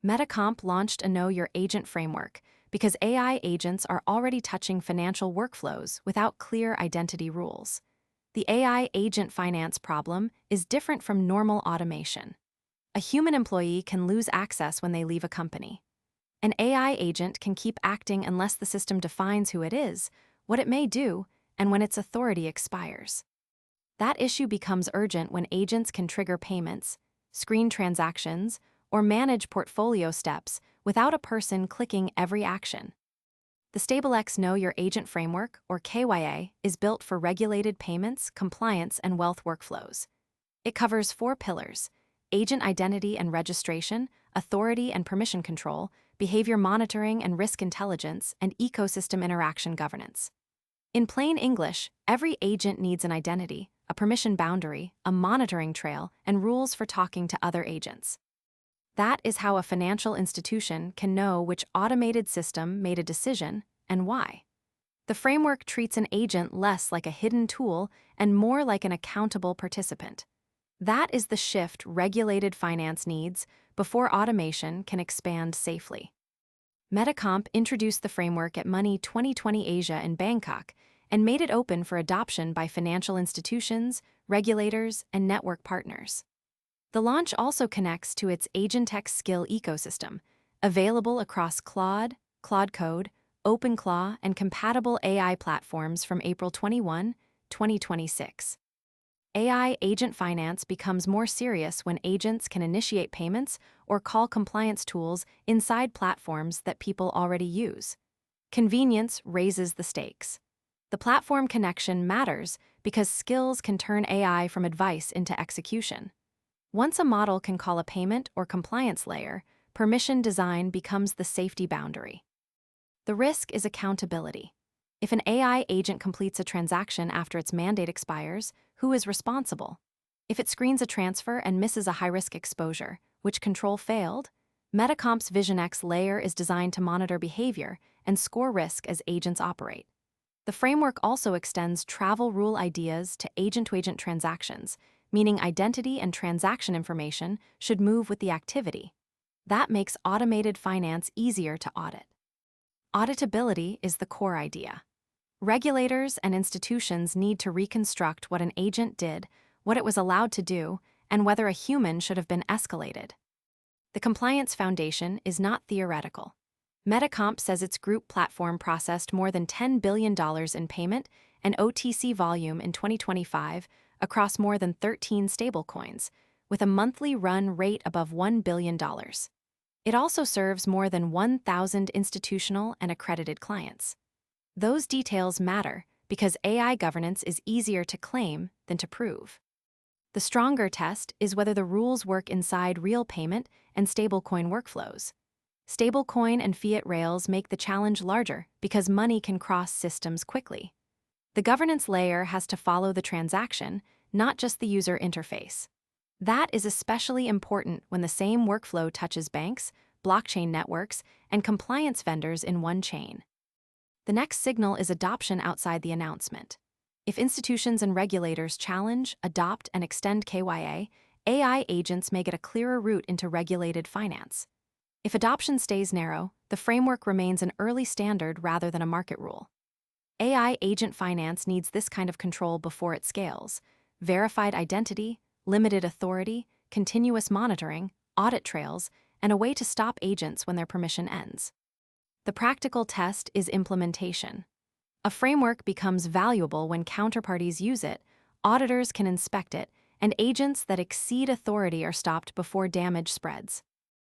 MetaComp launched a Know Your Agent framework because AI agents are already touching financial workflows without clear identity rules. The AI agent finance problem is different from normal automation. A human employee can lose access when they leave a company. An AI agent can keep acting unless the system defines who it is, what it may do, and when its authority expires. That issue becomes urgent when agents can trigger payments, screen transactions, or manage portfolio steps without a person clicking every action. The StableX Know Your Agent framework, or KYA, is built for regulated payments, compliance, and wealth workflows. It covers 4 pillars: agent identity and registration, authority and permission control, behavior monitoring and risk intelligence, and ecosystem interaction governance. In plain English, every agent needs an identity, a permission boundary, a monitoring trail, and rules for talking to other agents. That is how a financial institution can know which automated system made a decision and why. The framework treats an agent less like a hidden tool and more like an accountable participant. That is the shift regulated finance needs before automation can expand safely. MetaComp introduced the framework at Money 2020 Asia in Bangkok and made it open for adoption by financial institutions, regulators, and network partners. The launch also connects to its Agentech skill ecosystem, available across Claude, Claude Code, OpenClaw, and compatible AI platforms from April 21, 2026. AI agent finance becomes more serious when agents can initiate payments or call compliance tools inside platforms that people already use. Convenience raises the stakes. The platform connection matters because skills can turn AI from advice into execution. Once a model can call a payment or compliance layer, permission design becomes the safety boundary. The risk is accountability. If an AI agent completes a transaction after its mandate expires, who is responsible? If it screens a transfer and misses a high-risk exposure, which control failed? MetaComp's VisionX layer is designed to monitor behavior and score risk as agents operate. The framework also extends travel rule ideas to agent-to-agent transactions, meaning identity and transaction information should move with the activity. That makes automated finance easier to audit. Auditability is the core idea. Regulators and institutions need to reconstruct what an agent did, what it was allowed to do, and whether a human should have been escalated. The compliance foundation is not theoretical. MetaComp says its group platform processed more than $10 billion in payment and OTC volume in 2025 across more than 13 stablecoins, with a monthly run rate above $1 billion. It also serves more than 1,000 institutional and accredited clients. Those details matter because AI governance is easier to claim than to prove. The stronger test is whether the rules work inside real payment and stablecoin workflows. Stablecoin and fiat rails make the challenge larger because money can cross systems quickly. The governance layer has to follow the transaction, not just the user interface. That is especially important when the same workflow touches banks, blockchain networks, and compliance vendors in one chain. The next signal is adoption outside the announcement. If institutions and regulators challenge, adopt, and extend KYA, AI agents may get a clearer route into regulated finance. If adoption stays narrow, the framework remains an early standard rather than a market rule. AI agent finance needs this kind of control before it scales: verified identity, limited authority, continuous monitoring, audit trails, and a way to stop agents when their permission ends. The practical test is implementation. A framework becomes valuable when counterparties use it, auditors can inspect it, and agents that exceed authority are stopped before damage spreads.